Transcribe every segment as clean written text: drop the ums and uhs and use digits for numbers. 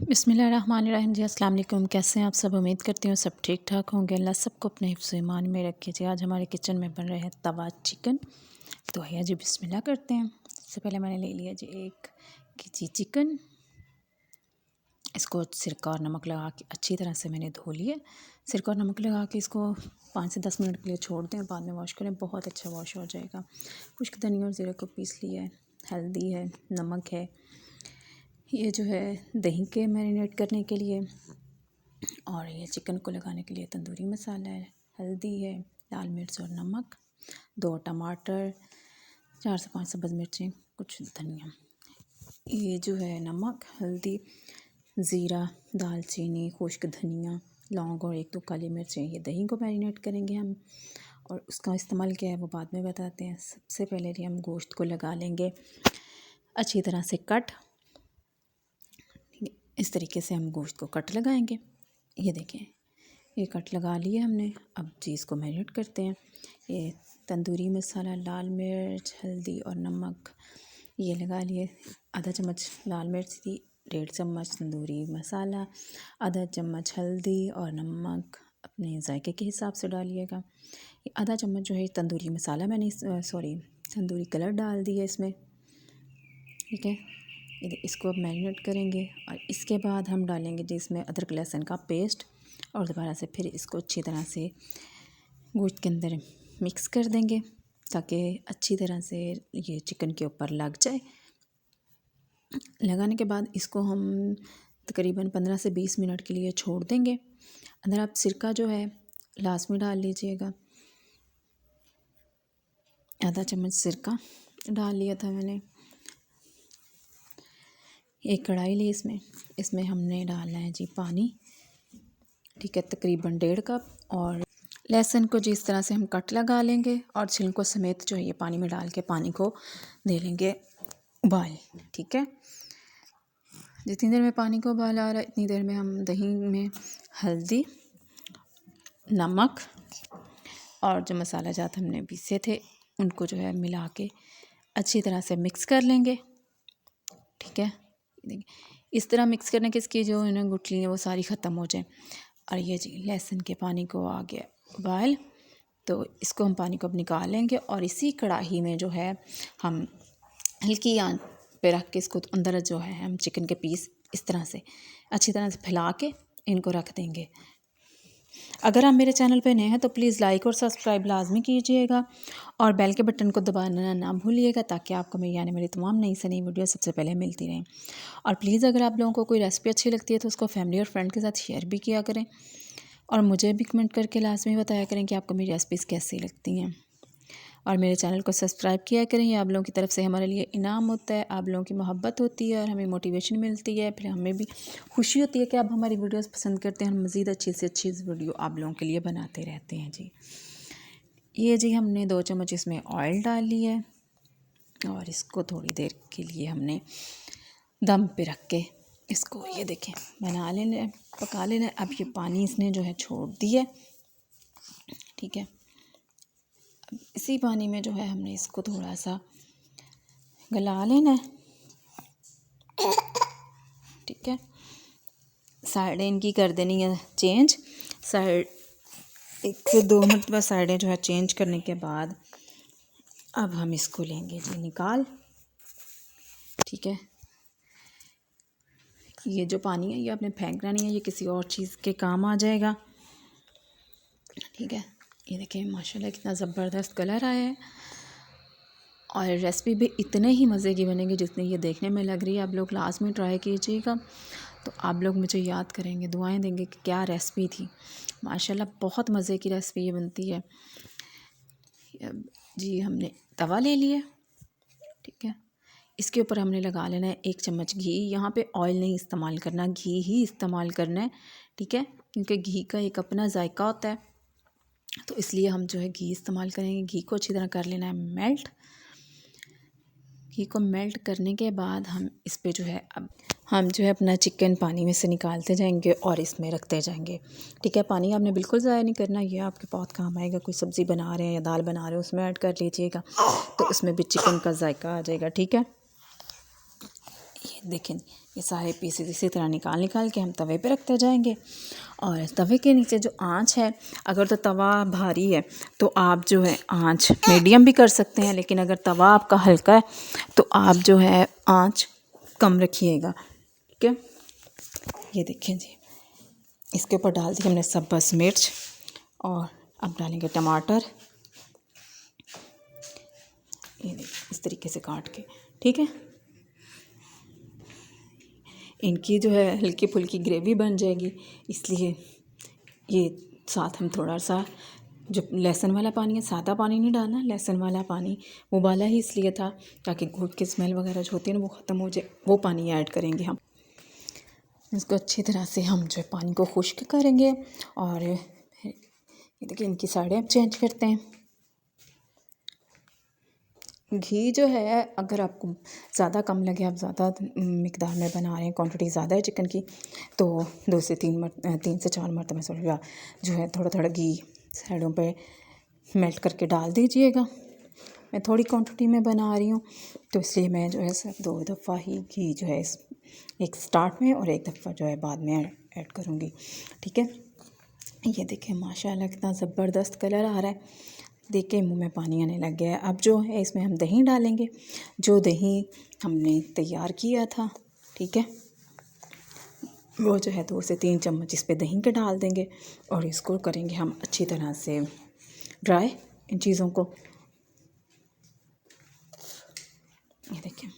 बिस्मिल्लाहिर्रहमानिर्रहीम जी। अस्सलाम वालेकुम। कैसे हैं आप सब? उम्मीद करती हूँ सब ठीक ठाक होंगे। अल्लाह सबको अपने हिफ्ज़ ईमान में रखे जी। आज हमारे किचन में बन रहे हैं तवा चिकन। तो है जी, बिस्मिल्लाह करते हैं। सबसे पहले मैंने ले लिया जी 1 केजी चिकन। इसको सिरका और नमक लगा के अच्छी तरह से मैंने धो लिया। सिरका और नमक लगा के इसको 5 से 10 मिनट के लिए छोड़ दें और बाद में वॉश करें। बहुत अच्छा वॉश हो जाएगा। खुश्क धनिया और ज़ीरा को पीस लिया है, हल्दी है, नमक है, ये जो है दही के मैरिनेट करने के लिए, और ये चिकन को लगाने के लिए तंदूरी मसाला है, हल्दी है, लाल मिर्च और नमक, 2 टमाटर, 4 से 5 सब्ज़ मिर्चें, कुछ धनिया, ये जो है नमक, हल्दी, ज़ीरा, दालचीनी, खुश्क धनिया, लौंग और 1-2 काली मिर्चें। ये दही को मैरिनेट करेंगे हम, और उसका इस्तेमाल क्या है वो बाद में बताते हैं। सबसे पहले ही हम गोश्त को लगा लेंगे अच्छी तरह से कट। इस तरीके से हम गोश्त को कट लगाएंगे। ये देखें, ये कट लगा लिए हमने। अब जी इसको मैरिनेट करते हैं। ये तंदूरी मसाला, लाल मिर्च, हल्दी और नमक ये लगा लिए। आधा चम्मच लाल मिर्च थी, 1.5 चम्मच तंदूरी मसाला, आधा चम्मच हल्दी और नमक अपने जायके के हिसाब से डालिएगा। ये आधा चम्मच जो है तंदूरी मसाला मैंने तंदूरी कलर डाल दिया इसमें। ठीक है, इसको अब मैरिनेट करेंगे और इसके बाद हम डालेंगे जिसमें अदरक लहसुन का पेस्ट, और दोबारा से फिर इसको अच्छी तरह से गोश्त के अंदर मिक्स कर देंगे ताकि अच्छी तरह से ये चिकन के ऊपर लग जाए। लगाने के बाद इसको हम तकरीबन 15 से 20 मिनट के लिए छोड़ देंगे। अंदर आप सिरका जो है लास्ट में डाल लीजिएगा। आधा चम्मच सिरका डाल लिया था मैंने। एक कढ़ाई ली, इसमें हमने डालना है जी पानी। ठीक है, तकरीबन 1.5 कप। और लहसुन को जिस तरह से हम कट लगा लेंगे और छिलकों समेत जो है ये पानी में डाल के पानी को दे लेंगे उबाल। ठीक है, जितनी देर में पानी को उबाल आ रहा है इतनी देर में हम दही में हल्दी, नमक और जो मसाला जात हमने पीसे थे उनको जो है मिला के अच्छी तरह से मिक्स कर लेंगे। ठीक है, इस तरह मिक्स करने के इसकी जो है ना गुठली है वो सारी ख़त्म हो जाए। और ये जी लहसुन के पानी को आ गया उबाल, तो इसको हम पानी को अब निकाल लेंगे और इसी कढ़ाई में जो है हम हल्की आंच पे रख के इसको अंदर जो है हम चिकन के पीस इस तरह से अच्छी तरह से फैला के इनको रख देंगे। अगर आप मेरे चैनल पे नए हैं तो प्लीज़ लाइक और सब्सक्राइब लाजमी कीजिएगा और बेल के बटन को दबाना ना भूलिएगा ताकि आपको मेरी आने वाली तमाम नई से नई वीडियो सबसे पहले मिलती रहें। और प्लीज़ अगर आप लोगों को कोई रेसिपी अच्छी लगती है तो उसको फैमिली और फ्रेंड के साथ शेयर भी किया करें, और मुझे भी कमेंट करके लाजमी बताया करें कि आपको मेरी रेसिपीज़ कैसी लगती हैं। और मेरे चैनल को सब्सक्राइब किया करें। ये आप लोगों की तरफ से हमारे लिए इनाम होता है, आप लोगों की मोहब्बत होती है और हमें मोटिवेशन मिलती है। फिर हमें भी खुशी होती है कि आप हमारी वीडियोस पसंद करते हैं। हम मज़ीद अच्छी से अच्छी वीडियो आप लोगों के लिए बनाते रहते हैं जी। ये जी हमने 2 चम्मच इसमें ऑयल डाल लिया है और इसको थोड़ी देर के लिए हमने दम पे रख के इसको ये देखें पका लेना। अब ये पानी इसने जो है छोड़ दिया। ठीक है, इसी पानी में जो है हमने इसको थोड़ा सा गला लेना है। ठीक है, साइडें इनकी कर देनी है चेंज। साइड 1 से 2 मरतबा साइडें जो है चेंज करने के बाद अब हम इसको लेंगे जी निकाल। ठीक है, ये जो पानी है ये आपने फेंकना नहीं है, ये किसी और चीज़ के काम आ जाएगा। ठीक है, ये देखें माशाल्लाह कितना ज़बरदस्त कलर आया है और रेसिपी भी इतने ही मज़े की बनेगी जितनी ये देखने में लग रही है। आप लोग लास्ट में ट्राई कीजिएगा तो आप लोग मुझे याद करेंगे, दुआएं देंगे कि क्या रेसिपी थी। माशाल्लाह बहुत मज़े की रेसिपी ये बनती है जी। हमने तवा ले लिया। ठीक है, इसके ऊपर हमने लगा लेना है 1 चम्मच घी। यहाँ पे ऑयल नहीं इस्तेमाल करना, घी ही इस्तेमाल करना है। ठीक है, क्योंकि घी का एक अपना जायका होता है तो इसलिए हम जो है घी इस्तेमाल करेंगे। घी को अच्छी तरह कर लेना है मेल्ट। घी को मेल्ट करने के बाद हम इस पे जो है अब हम जो है अपना चिकन पानी में से निकालते जाएंगे और इसमें रखते जाएंगे। ठीक है, पानी आपने बिल्कुल ज़ाया नहीं करना, ये आपके बहुत काम आएगा। कोई सब्ज़ी बना रहे हैं या दाल बना रहे हैं उसमें ऐड कर लीजिएगा तो उसमें भी चिकन का जायका आ जाएगा। ठीक है, ये देखें, ये सारे पीसेस इसी तरह निकाल के हम तवे पे रखते जाएंगे। और तवे के नीचे जो आंच है, अगर तो तवा भारी है तो आप जो है आंच मीडियम भी कर सकते हैं, लेकिन अगर तवा आपका हल्का है तो आप जो है आंच कम रखिएगा। ठीक है, ये देखें जी, इसके ऊपर डाल दी हमने सब्ज़ मिर्च और अब डालेंगे टमाटर, ये देखिए इस तरीके से काट के। ठीक है, इनकी जो है हल्की फुल्की ग्रेवी बन जाएगी, इसलिए ये साथ हम थोड़ा सा जो लहसुन वाला पानी है, सादा पानी नहीं डालना, लहसुन वाला पानी उबाला ही इसलिए था ताकि घुट की स्मेल वगैरह जो होती है ना वो ख़त्म हो जाए, वो पानी ऐड करेंगे हम। इसको अच्छी तरह से हम जो है पानी को खुश्क करेंगे। और ये देखिए इनकी साइडें अब चेंज करते हैं। घी जो है अगर आपको ज़्यादा कम लगे, आप ज़्यादा मिकदार में बना रहे हैं, क्वांटिटी ज़्यादा है चिकन की, तो 2 से 4 मरतबा सोचिएगा जो है थोड़ा थोड़ा घी साइडों पे मेल्ट करके डाल दीजिएगा। मैं थोड़ी क्वांटिटी में बना रही हूँ तो इसलिए मैं जो है सिर्फ 2 दफ़ा ही घी जो है एक स्टार्ट में और एक दफ़ा जो है बाद में ऐड करूँगी। ठीक है, ये देखें माशाल्लाह कितना ज़बरदस्त कलर आ रहा है, देख के मुँह में पानी आने लग गया है। अब जो है इसमें हम दही डालेंगे, जो दही हमने तैयार किया था। ठीक है, वो जो है 2 से 3 चम्मच इस पे दही के डाल देंगे और इसको करेंगे हम अच्छी तरह से ड्राई इन चीज़ों को। ये देखिए,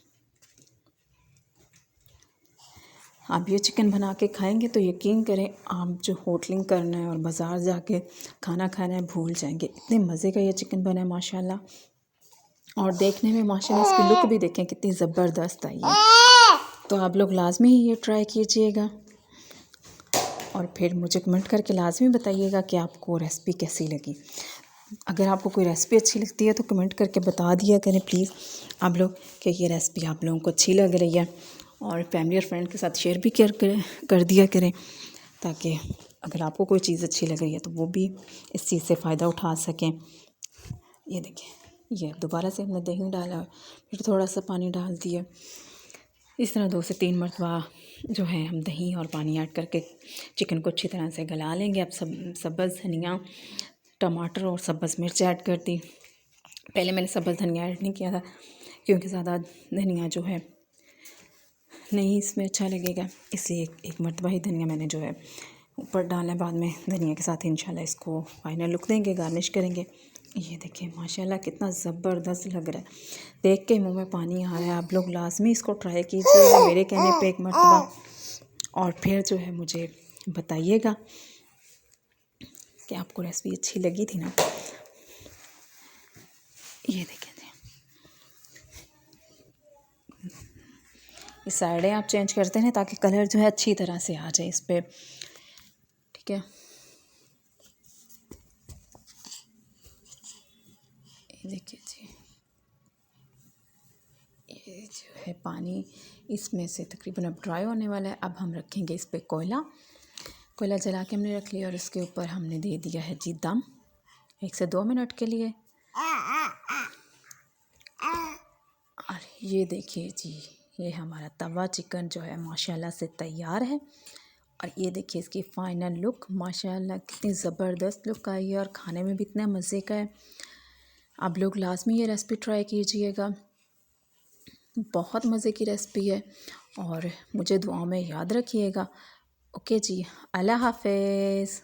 आप ये चिकन बना के खाएंगे तो यकीन करें आप जो होटलिंग करना है और बाज़ार जाके खाना खाना है भूल जाएंगे, इतने मज़े का ये चिकन बना है माशाल्लाह। और देखने में माशाल्लाह इसकी लुक भी देखें कितनी ज़बरदस्त आई है। तो आप लोग लाजमी ये ट्राई कीजिएगा और फिर मुझे कमेंट करके लाजमी बताइएगा कि आपको रेसिपी कैसी लगी। अगर आपको कोई रेसिपी अच्छी लगती है तो कमेंट करके बता दिया करें प्लीज़ आप लोग कि ये रेसिपी आप लोगों को अच्छी लग रही है, और फैमिली और फ्रेंड के साथ शेयर भी कर दिया करें, ताकि अगर आपको कोई चीज़ अच्छी लग रही है तो वो भी इस चीज़ से फ़ायदा उठा सकें। ये देखिए, ये दोबारा से हमने दही डाला, फिर थोड़ा सा पानी डाल दिया, इस तरह 2 से 3 मरतबा जो है हम दही और पानी ऐड करके चिकन को अच्छी तरह से गला लेंगे। अब सब्ज़ धनिया, टमाटर और सब्ज़ मिर्च ऐड कर दी। पहले मैंने सब्ज़ धनिया ऐड नहीं किया था क्योंकि ज़्यादा धनिया जो है नहीं इसमें अच्छा लगेगा, इसलिए एक मरतबा ही धनिया मैंने जो है ऊपर डालना है। बाद में धनिया के साथ इंशाल्लाह इसको फाइनल लुक देंगे, गार्निश करेंगे। ये देखिए माशाल्लाह कितना ज़बरदस्त लग रहा है, देख के मुंह में पानी आ रहा है। आप लोग लाजमी इसको ट्राई कीजिएगा मेरे कहने पे एक मरतबा, और फिर जो है मुझे बताइएगा कि आपको रेसिपी अच्छी लगी थी ना। ये देखें, इस साइडें आप चेंज करते हैं ताकि कलर जो है अच्छी तरह से आ जाए इस पर। ठीक है, ये देखिए जी, ये जो है पानी इसमें से तकरीबन अब ड्राई होने वाला है। अब हम रखेंगे इस पर कोयला जला के हमने रख लिया और इसके ऊपर हमने दे दिया है जी दम 1 से 2 मिनट के लिए। और ये देखिए जी, ये हमारा तवा चिकन जो है माशाल्लाह से तैयार है। और ये देखिए इसकी फ़ाइनल लुक, माशाल्लाह कितनी ज़बरदस्त लुक आई है और खाने में भी इतने मज़े का है। आप लोग लाजमी ये रेसिपी ट्राई कीजिएगा, बहुत मज़े की रेसिपी है, और मुझे दुआओं में याद रखिएगा। ओके जी, अल्लाह हाफ़िज़।